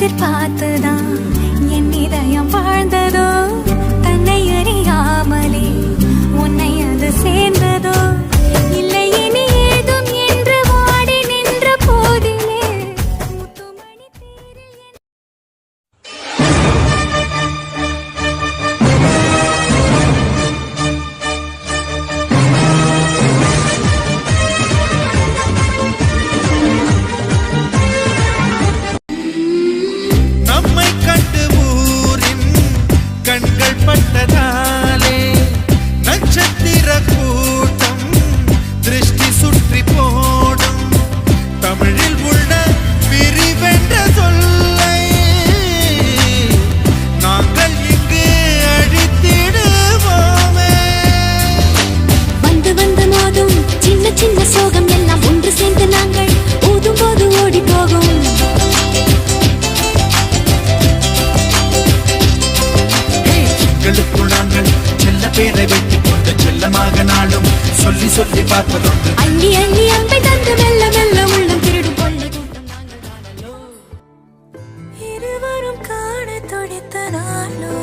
எதிர்பார்த்துதான் என் இதயம் வாழ்ந்ததோ, தன்னை அறியாமலே உன்னை அது சேர்ந்ததோ, இல்லை இனி ஏதும் என்று வாடி நின்ற போதிலே முத்துமணி தேரில் நம்மை கண்டு ஊரின் கண்கள் பட்டதாலே நட்சத்திர கூட்டம் திருஷ்டி சுற்றி போடும். தமிழில் உள்ள பிரிவென்ற சொல்லை நாங்கள் இங்கு அழித்திடுவோமே. வந்து வந்து மோதும் சின்ன சின்ன சோகம் எல்லாம் ஒன்று சேர்ந்து நாங்கள் ஊதும் போது ஓடி போகும். எங்களுக்குள் நாங்கள் செல்ல பேரை வைத்துக் கொண்டு செல்லமாக நாளும் சொல்லி சொல்லி பார்ப்பதுண்டு. அள்ளி அள்ளி அன்பை தந்து மெல்ல மெல்ல உள்ளம் திருடும் கொள்ளை கூட்டம் நாங்கள் தானோ. இருவரும் காண துடித்த நாளோ,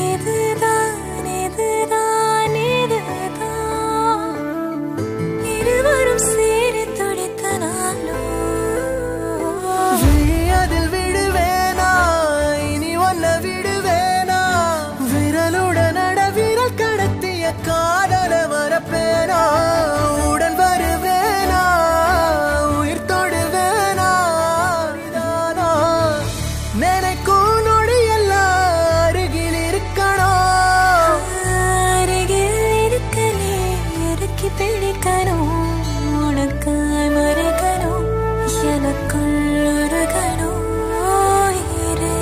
இதுதான் இதுதான் இதுதான். இருவரும் சேர துடித்த நாளோ. அதில் விடுவேனா இனி ஒன்ன விடுவேனா, விரலுடன் விரல் கடத்திய காதல மறப்பேனா, உடன் வருவேனா உயிர் தொடுவேனா, இதானா நினைக்கும் நொடி எல்லாம் அருகில் இருக்கணும், அருகில் இருக்கலே இறுக்கி பிடிக்கணும், உனக்காய் மறைக்கணும், எனக்குள் உருகணும் உயிரே.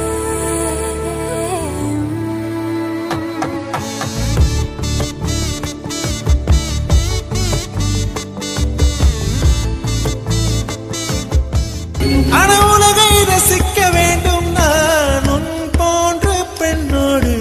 ஆனா உலகை ரசிக்க வேண்டும் நான் உன் போன்ற பெண்ணோடு.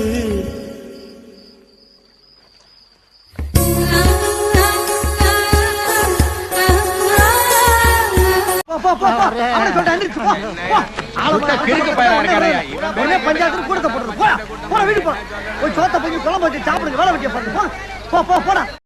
பஞ்சாயத்து கூட போடுறது. போடா வீடு போ, போய் சோத்த போய் குழம்பு வச்சு சாப்பிடுங்க, வேலை வெட்டிய பாருங்க. போ போ போடா.